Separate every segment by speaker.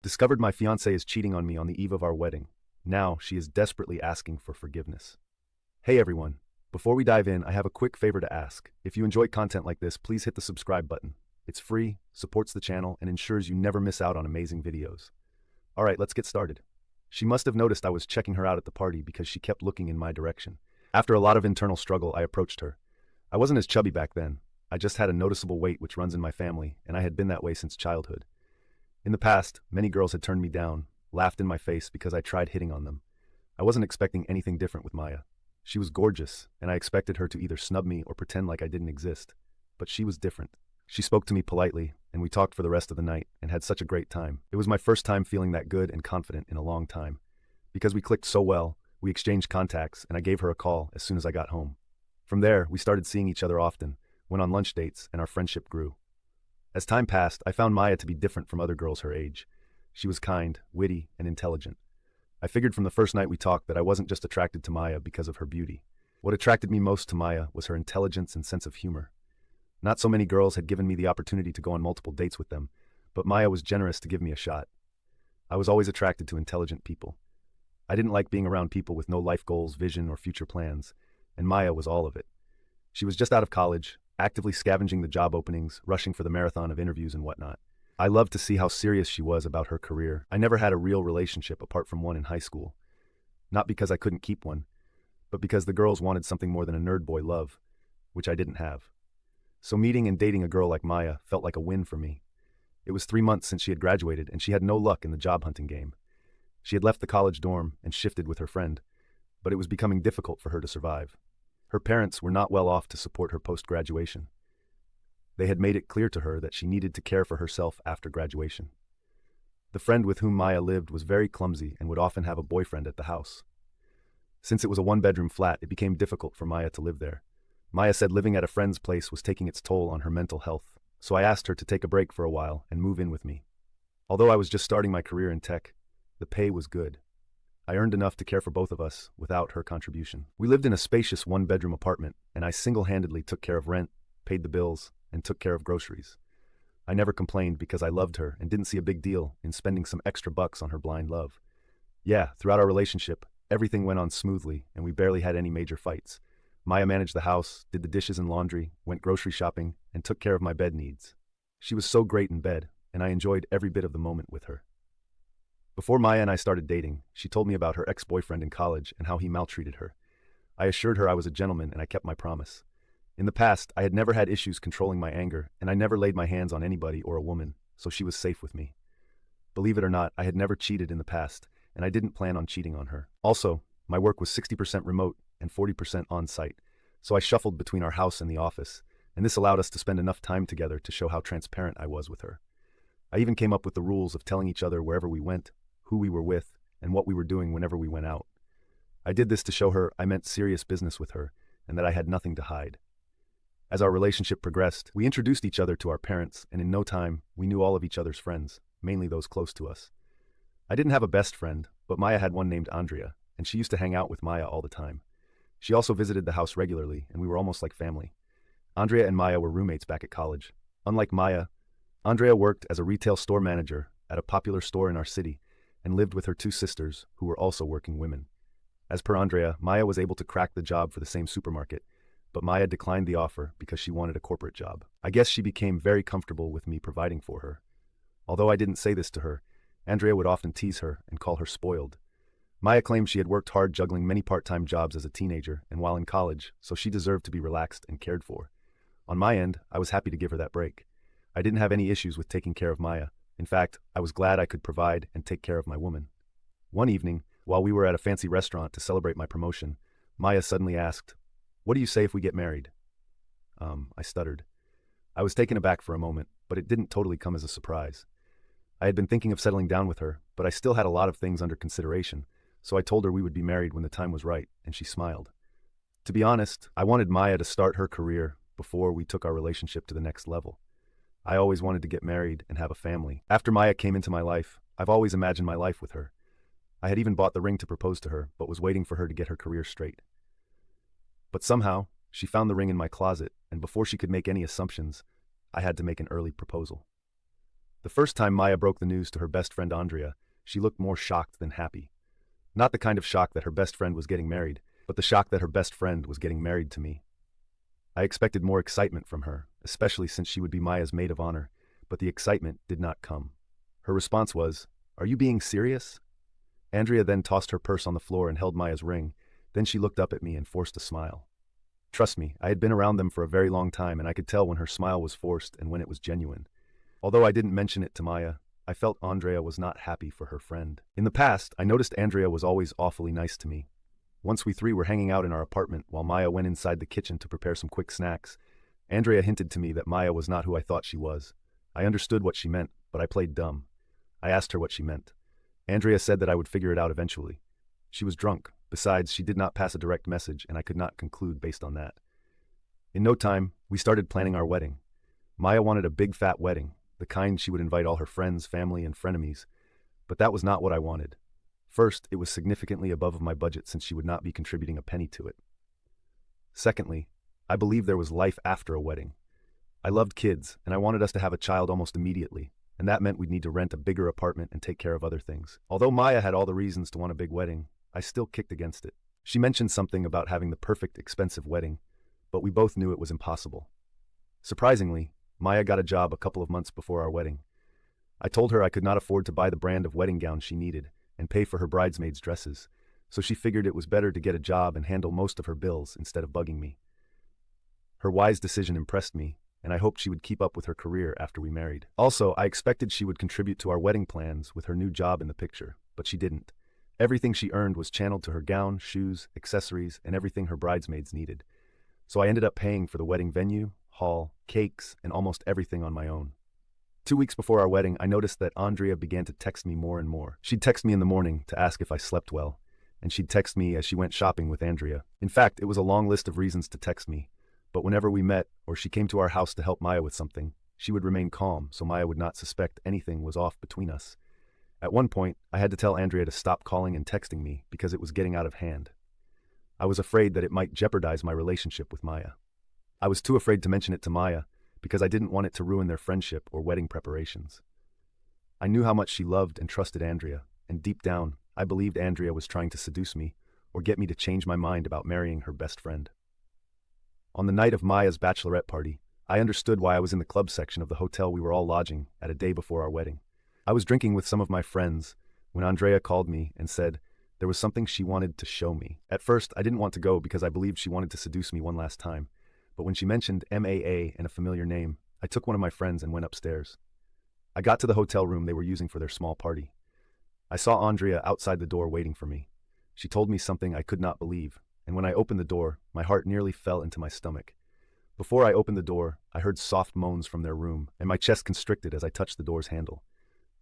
Speaker 1: Discovered my fiancé is cheating on me on the eve of our wedding. Now, she is desperately asking for forgiveness. Hey everyone. Before we dive in, I have a quick favor to ask. If you enjoy content like this, please hit the subscribe button. It's free, supports the channel, and ensures you never miss out on amazing videos. Alright, let's get started. She must have noticed I was checking her out at the party because she kept looking in my direction. After a lot of internal struggle, I approached her. I wasn't as chubby back then. I just had a noticeable weight which runs in my family, and I had been that way since childhood. In the past, many girls had turned me down, laughed in my face because I tried hitting on them. I wasn't expecting anything different with Maya. She was gorgeous, and I expected her to either snub me or pretend like I didn't exist. But she was different. She spoke to me politely, and we talked for the rest of the night and had such a great time. It was my first time feeling that good and confident in a long time. Because we clicked so well, we exchanged contacts, and I gave her a call as soon as I got home. From there, we started seeing each other often, went on lunch dates, and our friendship grew. As time passed, I found Maya to be different from other girls her age. She was kind, witty, and intelligent. I figured from the first night we talked that I wasn't just attracted to Maya because of her beauty. What attracted me most to Maya was her intelligence and sense of humor. Not so many girls had given me the opportunity to go on multiple dates with them, but Maya was generous to give me a shot. I was always attracted to intelligent people. I didn't like being around people with no life goals, vision, or future plans, and Maya was all of it. She was just out of college, actively scavenging the job openings, rushing for the marathon of interviews and whatnot. I loved to see how serious she was about her career. I never had a real relationship apart from one in high school. Not because I couldn't keep one, but because the girls wanted something more than a nerd boy love, which I didn't have. So meeting and dating a girl like Maya felt like a win for me. It was 3 months since she had graduated, and she had no luck in the job hunting game. She had left the college dorm and shifted with her friend, but it was becoming difficult for her to survive. Her parents were not well off to support her post-graduation. They had made it clear to her that she needed to care for herself after graduation. The friend with whom Maya lived was very clumsy and would often have a boyfriend at the house. Since it was a one-bedroom flat, it became difficult for Maya to live there. Maya said living at a friend's place was taking its toll on her mental health, so I asked her to take a break for a while and move in with me. Although I was just starting my career in tech, the pay was good. I earned enough to care for both of us without her contribution. We lived in a spacious one-bedroom apartment, and I single-handedly took care of rent, paid the bills, and took care of groceries. I never complained because I loved her and didn't see a big deal in spending some extra bucks on her blind love. Yeah, throughout our relationship, everything went on smoothly, and we barely had any major fights. Maya managed the house, did the dishes and laundry, went grocery shopping, and took care of my bed needs. She was so great in bed, and I enjoyed every bit of the moment with her. Before Maya and I started dating, she told me about her ex-boyfriend in college and how he maltreated her. I assured her I was a gentleman and I kept my promise. In the past, I had never had issues controlling my anger, and I never laid my hands on anybody or a woman, so she was safe with me. Believe it or not, I had never cheated in the past, and I didn't plan on cheating on her. Also, my work was 60% remote and 40% on-site, so I shuffled between our house and the office, and this allowed us to spend enough time together to show how transparent I was with her. I even came up with the rules of telling each other wherever we went, who we were with, and what we were doing whenever we went out. I did this to show her I meant serious business with her, and that I had nothing to hide. As our relationship progressed, we introduced each other to our parents, and in no time, we knew all of each other's friends, mainly those close to us. I didn't have a best friend, but Maya had one named Andrea, and she used to hang out with Maya all the time. She also visited the house regularly, and we were almost like family. Andrea and Maya were roommates back at college. Unlike Maya, Andrea worked as a retail store manager at a popular store in our city, and lived with her 2 sisters, who were also working women. As per Andrea, Maya was able to crack the job for the same supermarket, but Maya declined the offer because she wanted a corporate job. I guess she became very comfortable with me providing for her. Although I didn't say this to her, Andrea would often tease her and call her spoiled. Maya claimed she had worked hard juggling many part-time jobs as a teenager and while in college, so she deserved to be relaxed and cared for. On my end, I was happy to give her that break. I didn't have any issues with taking care of Maya. In fact, I was glad I could provide and take care of my woman. One evening, while we were at a fancy restaurant to celebrate my promotion, Maya suddenly asked, "What do you say if we get married?" I stuttered. I was taken aback for a moment, but it didn't totally come as a surprise. I had been thinking of settling down with her, but I still had a lot of things under consideration, so I told her we would be married when the time was right, and she smiled. To be honest, I wanted Maya to start her career before we took our relationship to the next level. I always wanted to get married and have a family. After Maya came into my life, I've always imagined my life with her. I had even bought the ring to propose to her, but was waiting for her to get her career straight. But somehow, she found the ring in my closet, and before she could make any assumptions, I had to make an early proposal. The first time Maya broke the news to her best friend Andrea, she looked more shocked than happy. Not the kind of shock that her best friend was getting married, but the shock that her best friend was getting married to me. I expected more excitement from her, especially since she would be Maya's maid of honor, but the excitement did not come. Her response was, "Are you being serious?" Andrea then tossed her purse on the floor and held Maya's ring. Then she looked up at me and forced a smile. Trust me, I had been around them for a very long time and I could tell when her smile was forced and when it was genuine. Although I didn't mention it to Maya, I felt Andrea was not happy for her friend. In the past, I noticed Andrea was always awfully nice to me. Once we three were hanging out in our apartment while Maya went inside the kitchen to prepare some quick snacks. Andrea hinted to me that Maya was not who I thought she was. I understood what she meant, but I played dumb. I asked her what she meant. Andrea said that I would figure it out eventually. She was drunk. Besides, she did not pass a direct message, and I could not conclude based on that. In no time, we started planning our wedding. Maya wanted a big fat wedding, the kind she would invite all her friends, family, and frenemies. But that was not what I wanted. First, it was significantly above my budget since she would not be contributing a penny to it. Secondly, I believed there was life after a wedding. I loved kids, and I wanted us to have a child almost immediately, and that meant we'd need to rent a bigger apartment and take care of other things. Although Maya had all the reasons to want a big wedding, I still kicked against it. She mentioned something about having the perfect, expensive wedding, but we both knew it was impossible. Surprisingly, Maya got a job a couple of months before our wedding. I told her I could not afford to buy the brand of wedding gown she needed and pay for her bridesmaids' dresses, so she figured it was better to get a job and handle most of her bills instead of bugging me. Her wise decision impressed me, and I hoped she would keep up with her career after we married. Also, I expected she would contribute to our wedding plans with her new job in the picture, but she didn't. Everything she earned was channeled to her gown, shoes, accessories, and everything her bridesmaids needed. So I ended up paying for the wedding venue, hall, cakes, and almost everything on my own. 2 weeks before our wedding, I noticed that Andrea began to text me more and more. She'd text me in the morning to ask if I slept well, and she'd text me as she went shopping with Andrea. In fact, it was a long list of reasons to text me, but whenever we met or she came to our house to help Maya with something, she would remain calm so Maya would not suspect anything was off between us. At one point, I had to tell Andrea to stop calling and texting me because it was getting out of hand. I was afraid that it might jeopardize my relationship with Maya. I was too afraid to mention it to Maya because I didn't want it to ruin their friendship or wedding preparations. I knew how much she loved and trusted Andrea, and deep down, I believed Andrea was trying to seduce me or get me to change my mind about marrying her best friend. On the night of Maya's bachelorette party, I understood why I was in the club section of the hotel we were all lodging at a day before our wedding. I was drinking with some of my friends when Andrea called me and said there was something she wanted to show me. At first, I didn't want to go because I believed she wanted to seduce me one last time, but when she mentioned MAA and a familiar name, I took one of my friends and went upstairs. I got to the hotel room they were using for their small party. I saw Andrea outside the door waiting for me. She told me something I could not believe, and when I opened the door, my heart nearly fell into my stomach. Before I opened the door, I heard soft moans from their room, and my chest constricted as I touched the door's handle.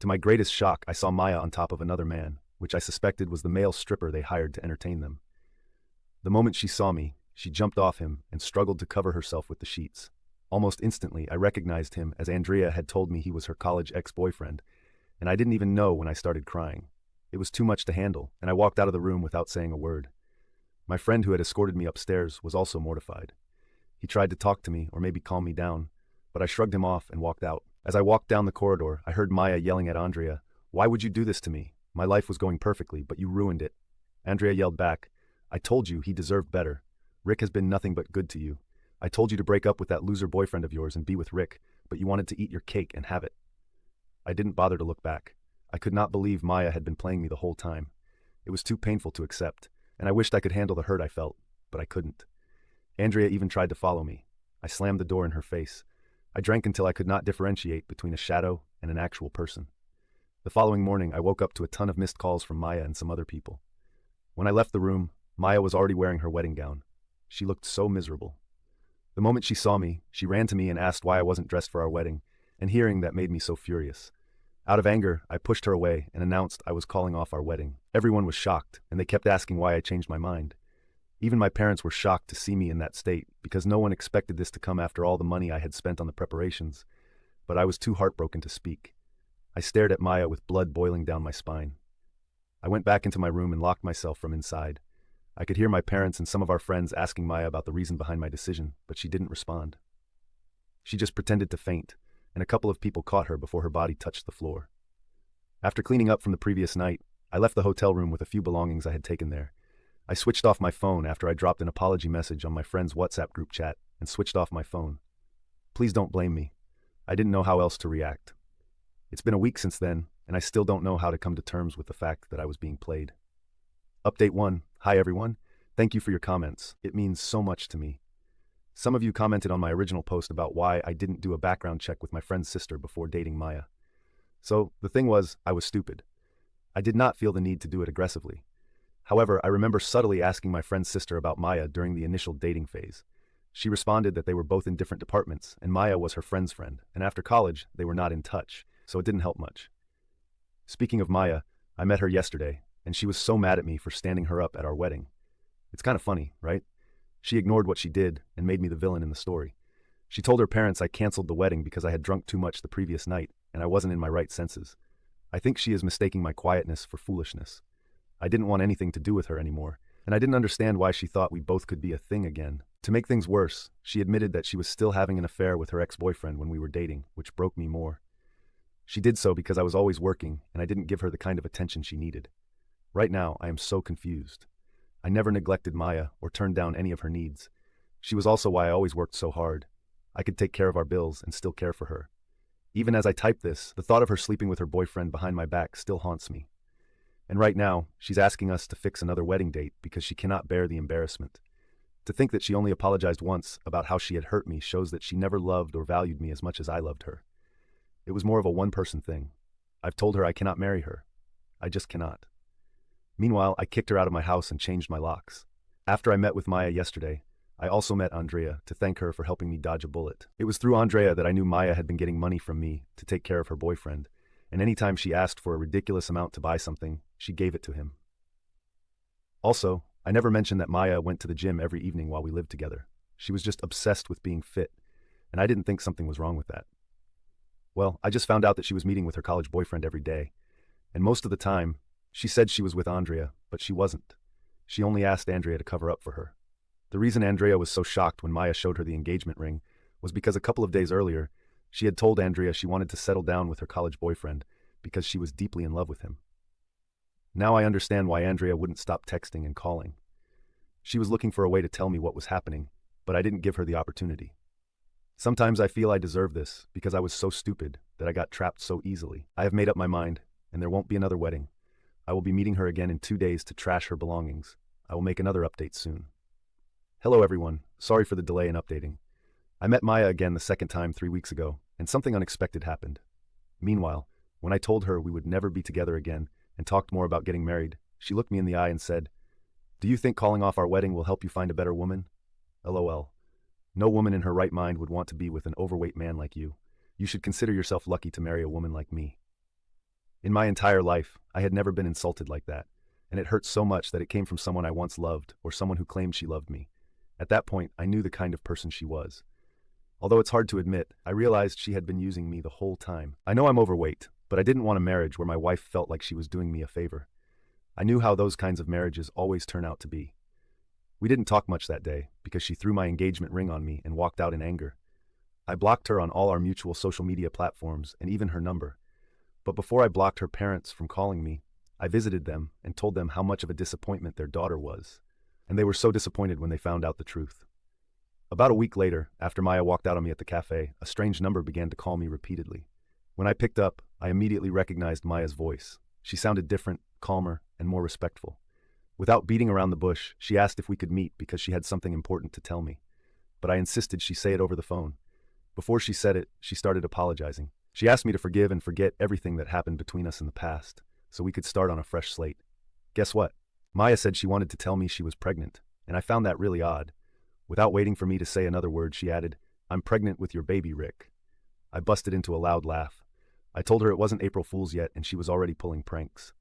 Speaker 1: To my greatest shock, I saw Maya on top of another man, which I suspected was the male stripper they hired to entertain them. The moment she saw me, she jumped off him and struggled to cover herself with the sheets. Almost instantly, I recognized him as Andrea had told me he was her college ex-boyfriend, and I didn't even know when I started crying. It was too much to handle, and I walked out of the room without saying a word. My friend who had escorted me upstairs was also mortified. He tried to talk to me or maybe calm me down, but I shrugged him off and walked out. As I walked down the corridor, I heard Maya yelling at Andrea, "Why would you do this to me? My life was going perfectly, but you ruined it." Andrea yelled back, "I told you he deserved better. Rick has been nothing but good to you. I told you to break up with that loser boyfriend of yours and be with Rick, but you wanted to eat your cake and have it." I didn't bother to look back. I could not believe Maya had been playing me the whole time. It was too painful to accept, and I wished I could handle the hurt I felt, but I couldn't. Andrea even tried to follow me. I slammed the door in her face. I drank until I could not differentiate between a shadow and an actual person. The following morning, I woke up to a ton of missed calls from Maya and some other people. When I left the room, Maya was already wearing her wedding gown. She looked so miserable. The moment she saw me, she ran to me and asked why I wasn't dressed for our wedding, and hearing that made me so furious. Out of anger, I pushed her away and announced I was calling off our wedding. Everyone was shocked, and they kept asking why I changed my mind. Even my parents were shocked to see me in that state, because no one expected this to come after all the money I had spent on the preparations. But I was too heartbroken to speak. I stared at Maya with blood boiling down my spine. I went back into my room and locked myself from inside. I could hear my parents and some of our friends asking Maya about the reason behind my decision, but she didn't respond. She just pretended to faint, and a couple of people caught her before her body touched the floor. After cleaning up from the previous night, I left the hotel room with a few belongings I had taken there. I switched off my phone after I dropped an apology message on my friend's WhatsApp group chat and switched off my phone. Please don't blame me. I didn't know how else to react. It's been a week since then, and I still don't know how to come to terms with the fact that I was being played. Update 1. Hi everyone. Thank you for your comments. It means so much to me. Some of you commented on my original post about why I didn't do a background check with my friend's sister before dating Maya. So, the thing was, I was stupid. I did not feel the need to do it aggressively. However, I remember subtly asking my friend's sister about Maya during the initial dating phase. She responded that they were both in different departments, and Maya was her friend's friend, and after college, they were not in touch, so it didn't help much. Speaking of Maya, I met her yesterday, and she was so mad at me for standing her up at our wedding. It's kind of funny, right? She ignored what she did and made me the villain in the story. She told her parents I canceled the wedding because I had drunk too much the previous night, and I wasn't in my right senses. I think she is mistaking my quietness for foolishness. I didn't want anything to do with her anymore, and I didn't understand why she thought we both could be a thing again. To make things worse, she admitted that she was still having an affair with her ex-boyfriend when we were dating, which broke me more. She did so because I was always working, and I didn't give her the kind of attention she needed. Right now, I am so confused. I never neglected Maya or turned down any of her needs. She was also why I always worked so hard. I could take care of our bills and still care for her. Even as I type this, the thought of her sleeping with her boyfriend behind my back still haunts me. And right now, she's asking us to fix another wedding date because she cannot bear the embarrassment. To think that she only apologized once about how she had hurt me shows that she never loved or valued me as much as I loved her. It was more of a one-person thing. I've told her I cannot marry her. I just cannot. Meanwhile, I kicked her out of my house and changed my locks. After I met with Maya yesterday, I also met Andrea to thank her for helping me dodge a bullet. It was through Andrea that I knew Maya had been getting money from me to take care of her boyfriend, and anytime she asked for a ridiculous amount to buy something, she gave it to him. Also, I never mentioned that Maya went to the gym every evening while we lived together. She was just obsessed with being fit, and I didn't think something was wrong with that. Well, I just found out that she was meeting with her college boyfriend every day, and most of the time, she said she was with Andrea, but she wasn't. She only asked Andrea to cover up for her. The reason Andrea was so shocked when Maya showed her the engagement ring was because a couple of days earlier, she had told Andrea she wanted to settle down with her college boyfriend because she was deeply in love with him. Now I understand why Andrea wouldn't stop texting and calling. She was looking for a way to tell me what was happening, but I didn't give her the opportunity. Sometimes I feel I deserve this because I was so stupid that I got trapped so easily. I have made up my mind, and there won't be another wedding. I will be meeting her again in 2 days to trash her belongings. I will make another update soon. Hello everyone, sorry for the delay in updating. I met Maya again the second time 3 weeks ago, and something unexpected happened. Meanwhile, when I told her we would never be together again and talked more about getting married, she looked me in the eye and said, "Do you think calling off our wedding will help you find a better woman?" LOL. No woman in her right mind would want to be with an overweight man like you. You should consider yourself lucky to marry a woman like me. In my entire life, I had never been insulted like that, and it hurt so much that it came from someone I once loved or someone who claimed she loved me. At that point, I knew the kind of person she was. Although it's hard to admit, I realized she had been using me the whole time. I know I'm overweight, but I didn't want a marriage where my wife felt like she was doing me a favor. I knew how those kinds of marriages always turn out to be. We didn't talk much that day because she threw my engagement ring on me and walked out in anger. I blocked her on all our mutual social media platforms and even her number. But before I blocked her parents from calling me, I visited them and told them how much of a disappointment their daughter was. And they were so disappointed when they found out the truth. About a week later, after Maya walked out on me at the cafe, a strange number began to call me repeatedly. When I picked up, I immediately recognized Maya's voice. She sounded different, calmer, and more respectful. Without beating around the bush, she asked if we could meet because she had something important to tell me. But I insisted she say it over the phone. Before she said it, she started apologizing. She asked me to forgive and forget everything that happened between us in the past, so we could start on a fresh slate. Guess what? Maya said she wanted to tell me she was pregnant, and I found that really odd. Without waiting for me to say another word, she added, "I'm pregnant with your baby, Rick." I busted into a loud laugh. I told her it wasn't April Fool's yet and she was already pulling pranks.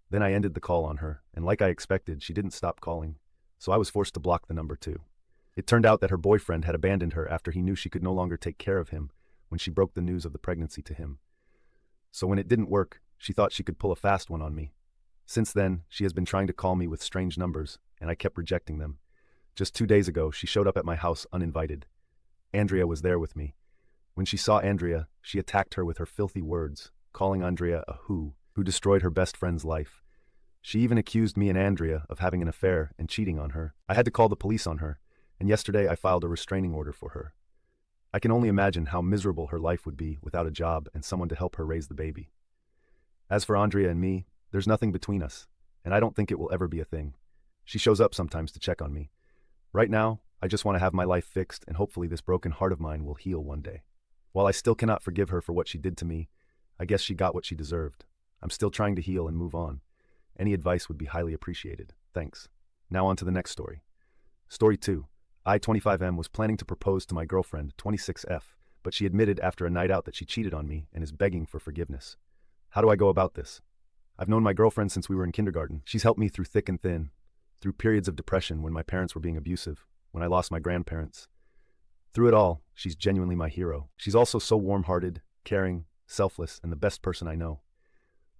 Speaker 1: Then I ended the call on her, and like I expected, she didn't stop calling, so I was forced to block the number too. It turned out that her boyfriend had abandoned her after he knew she could no longer take care of him when she broke the news of the pregnancy to him. So when it didn't work, she thought she could pull a fast one on me. Since then, she has been trying to call me with strange numbers, and I kept rejecting them. Just 2 days ago, she showed up at my house uninvited. Andrea was there with me. When she saw Andrea, she attacked her with her filthy words, calling Andrea a who destroyed her best friend's life. She even accused me and Andrea of having an affair and cheating on her. I had to call the police on her, and yesterday I filed a restraining order for her. I can only imagine how miserable her life would be without a job and someone to help her raise the baby. As for Andrea and me, there's nothing between us, and I don't think it will ever be a thing. She shows up sometimes to check on me. Right now, I just want to have my life fixed, and hopefully this broken heart of mine will heal one day. While I still cannot forgive her for what she did to me, I guess she got what she deserved. I'm still trying to heal and move on. Any advice would be highly appreciated. Thanks. Now on to the next story. Story 2. I, 25M, was planning to propose to my girlfriend, 26F, but she admitted after a night out that she cheated on me and is begging for forgiveness. How do I go about this? I've known my girlfriend since we were in kindergarten. She's helped me through thick and thin, through periods of depression when my parents were being abusive, when I lost my grandparents. Through it all, she's genuinely my hero. She's also so warm-hearted, caring, selfless, and the best person I know.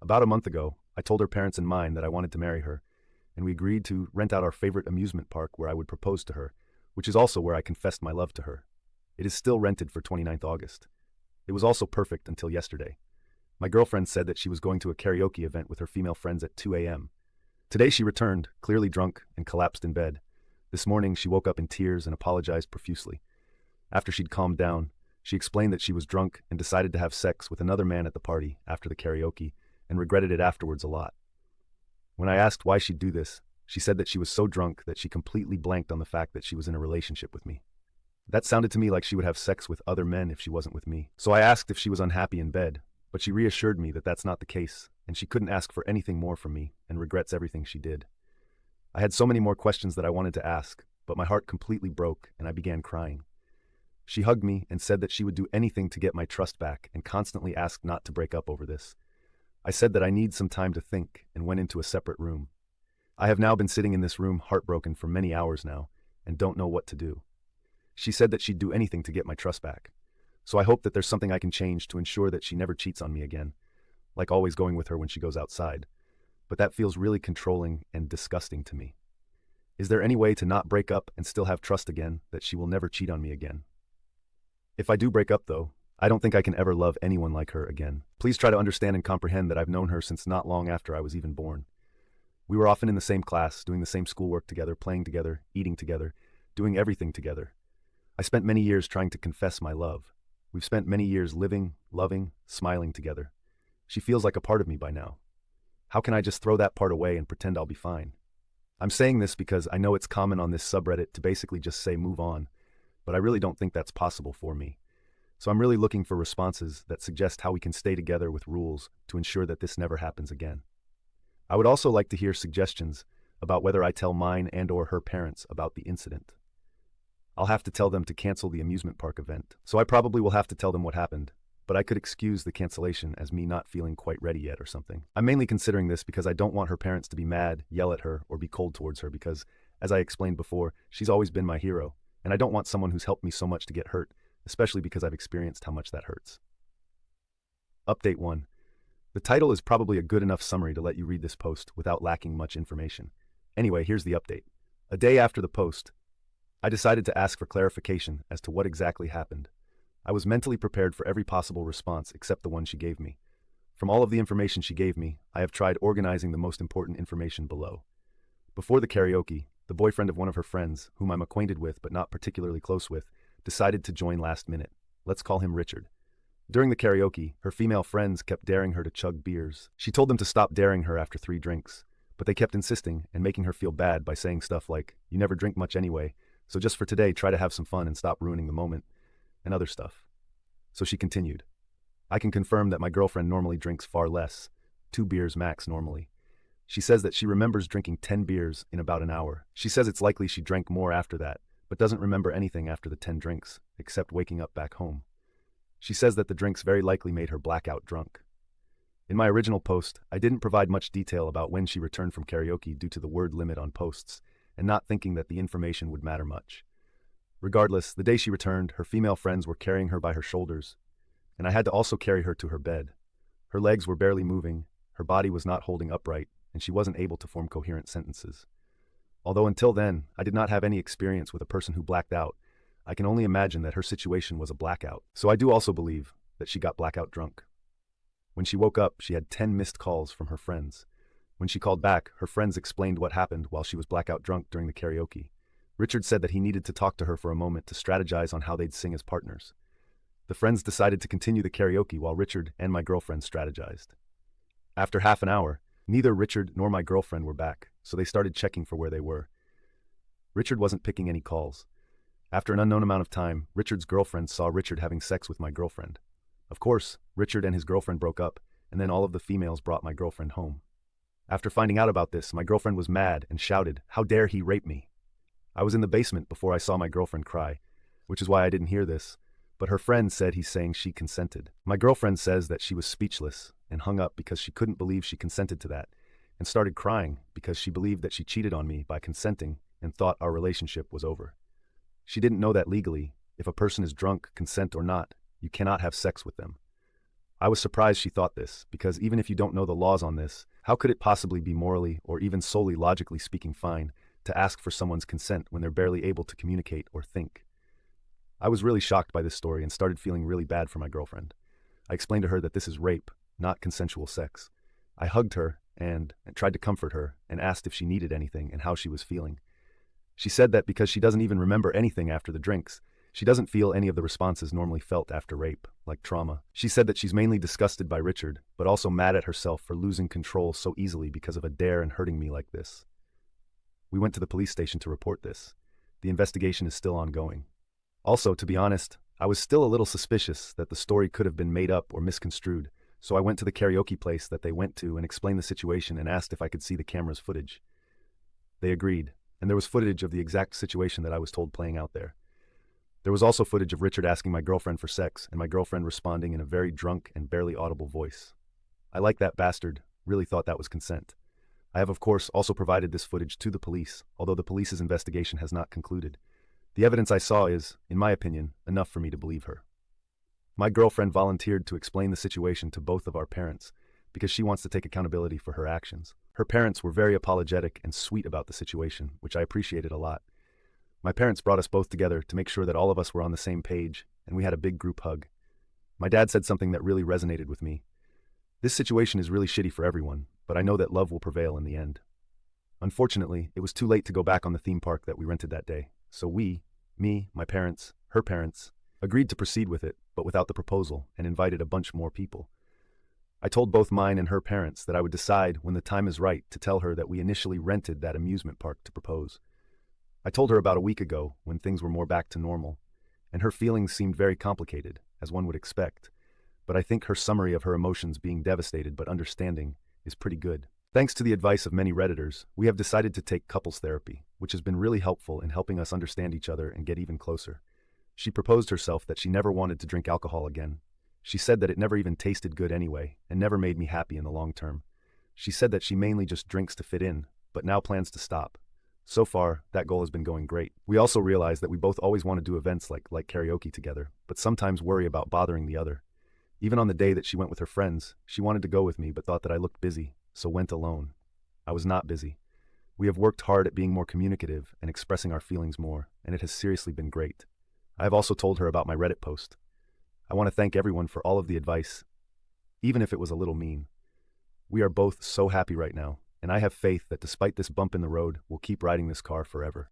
Speaker 1: About a month ago, I told her parents and mine that I wanted to marry her, and we agreed to rent out our favorite amusement park where I would propose to her, which is also where I confessed my love to her. It is still rented for 29th August. It was also perfect until yesterday. My girlfriend said that she was going to a karaoke event with her female friends at 2 a.m. Today she returned, clearly drunk, and collapsed in bed. This morning she woke up in tears and apologized profusely. After she'd calmed down, she explained that she was drunk and decided to have sex with another man at the party after the karaoke, and regretted it afterwards a lot. When I asked why she'd do this, she said that she was so drunk that she completely blanked on the fact that she was in a relationship with me. That sounded to me like she would have sex with other men if she wasn't with me. So I asked if she was unhappy in bed, but she reassured me that that's not the case, and she couldn't ask for anything more from me, and regrets everything she did. I had so many more questions that I wanted to ask, but my heart completely broke, and I began crying. She hugged me and said that she would do anything to get my trust back and constantly asked not to break up over this. I said that I need some time to think and went into a separate room. I have now been sitting in this room heartbroken for many hours now and don't know what to do. She said that she'd do anything to get my trust back. So I hope that there's something I can change to ensure that she never cheats on me again, like always going with her when she goes outside. But that feels really controlling and disgusting to me. Is there any way to not break up and still have trust again, that she will never cheat on me again? If I do break up though, I don't think I can ever love anyone like her again. Please try to understand and comprehend that I've known her since not long after I was even born. We were often in the same class, doing the same schoolwork together, playing together, eating together, doing everything together. I spent many years trying to confess my love. We've spent many years living, loving, smiling together. She feels like a part of me by now. How can I just throw that part away and pretend I'll be fine? I'm saying this because I know it's common on this subreddit to basically just say move on, but I really don't think that's possible for me. So I'm really looking for responses that suggest how we can stay together with rules to ensure that this never happens again. I would also like to hear suggestions about whether I tell mine and/or her parents about the incident. I'll have to tell them to cancel the amusement park event, so I probably will have to tell them what happened, but I could excuse the cancellation as me not feeling quite ready yet or something. I'm mainly considering this because I don't want her parents to be mad, yell at her, or be cold towards her because, as I explained before, she's always been my hero, and I don't want someone who's helped me so much to get hurt, especially because I've experienced how much that hurts. Update 1. The title is probably a good enough summary to let you read this post without lacking much information. Anyway, here's the update. A day after the post, I decided to ask for clarification as to what exactly happened. I was mentally prepared for every possible response except the one she gave me. From all of the information she gave me, I have tried organizing the most important information below. Before the karaoke, the boyfriend of one of her friends, whom I'm acquainted with but not particularly close with, decided to join last minute. Let's call him Richard. During the karaoke, her female friends kept daring her to chug beers. She told them to stop daring her after 3 drinks, but they kept insisting and making her feel bad by saying stuff like, "You never drink much anyway, so just for today try to have some fun and stop ruining the moment," and other stuff. So she continued. I can confirm that my girlfriend normally drinks far less, 2 beers max normally. She says that she remembers drinking 10 beers in about an hour. She says it's likely she drank more after that, but doesn't remember anything after the 10 drinks, except waking up back home. She says that the drinks very likely made her blackout drunk. In my original post, I didn't provide much detail about when she returned from karaoke due to the word limit on posts, and not thinking that the information would matter much. Regardless, the day she returned, her female friends were carrying her by her shoulders, and I had to also carry her to her bed. Her legs were barely moving, her body was not holding upright, and she wasn't able to form coherent sentences. Although until then, I did not have any experience with a person who blacked out, I can only imagine that her situation was a blackout. So I do also believe that she got blackout drunk. When she woke up, she had 10 missed calls from her friends. When she called back, her friends explained what happened while she was blackout drunk during the karaoke. Richard said that he needed to talk to her for a moment to strategize on how they'd sing as partners. The friends decided to continue the karaoke while Richard and my girlfriend strategized. After half an hour, neither Richard nor my girlfriend were back, so they started checking for where they were. Richard wasn't picking any calls. After an unknown amount of time, Richard's girlfriend saw Richard having sex with my girlfriend. Of course, Richard and his girlfriend broke up, and then all of the females brought my girlfriend home. After finding out about this, my girlfriend was mad and shouted, "How dare he rape me?" I was in the basement before I saw my girlfriend cry, which is why I didn't hear this, but her friend said he's saying she consented. My girlfriend says that she was speechless and hung up because she couldn't believe she consented to that, and started crying because she believed that she cheated on me by consenting and thought our relationship was over. She didn't know that legally, if a person is drunk, consent or not, you cannot have sex with them. I was surprised she thought this, because even if you don't know the laws on this, how could it possibly be morally or even solely logically speaking fine to ask for someone's consent when they're barely able to communicate or think? I was really shocked by this story and started feeling really bad for my girlfriend. I explained to her that this is rape, not consensual sex. I hugged her and tried to comfort her and asked if she needed anything and how she was feeling. She said that because she doesn't even remember anything after the drinks, she doesn't feel any of the responses normally felt after rape, like trauma. She said that she's mainly disgusted by Richard, but also mad at herself for losing control so easily because of a dare and hurting me like this. We went to the police station to report this. The investigation is still ongoing. Also, to be honest, I was still a little suspicious that the story could have been made up or misconstrued, so I went to the karaoke place that they went to and explained the situation and asked if I could see the camera's footage. They agreed, and there was footage of the exact situation that I was told playing out there. There was also footage of Richard asking my girlfriend for sex and my girlfriend responding in a very drunk and barely audible voice. I, like that bastard, really thought that was consent. I have of course also provided this footage to the police, although the police's investigation has not concluded. The evidence I saw is, in my opinion, enough for me to believe her. My girlfriend volunteered to explain the situation to both of our parents because she wants to take accountability for her actions. Her parents were very apologetic and sweet about the situation, which I appreciated a lot. My parents brought us both together to make sure that all of us were on the same page, and we had a big group hug. My dad said something that really resonated with me. This situation is really shitty for everyone, but I know that love will prevail in the end. Unfortunately, it was too late to go back on the theme park that we rented that day, so we, me, my parents, her parents, agreed to proceed with it, but without the proposal, and invited a bunch more people. I told both mine and her parents that I would decide when the time is right to tell her that we initially rented that amusement park to propose. I told her about a week ago when things were more back to normal, and her feelings seemed very complicated, as one would expect, but I think her summary of her emotions being devastated but understanding is pretty good. Thanks to the advice of many Redditors, we have decided to take couples therapy, which has been really helpful in helping us understand each other and get even closer. She proposed herself that she never wanted to drink alcohol again. She said that it never even tasted good anyway, and never made me happy in the long term. She said that she mainly just drinks to fit in, but now plans to stop. So far, that goal has been going great. We also realized that we both always want to do events like karaoke together, but sometimes worry about bothering the other. Even on the day that she went with her friends, she wanted to go with me but thought that I looked busy, so went alone. I was not busy. We have worked hard at being more communicative and expressing our feelings more, and it has seriously been great. I have also told her about my Reddit post. I want to thank everyone for all of the advice, even if it was a little mean. We are both so happy right now, and I have faith that despite this bump in the road, we'll keep riding this car forever.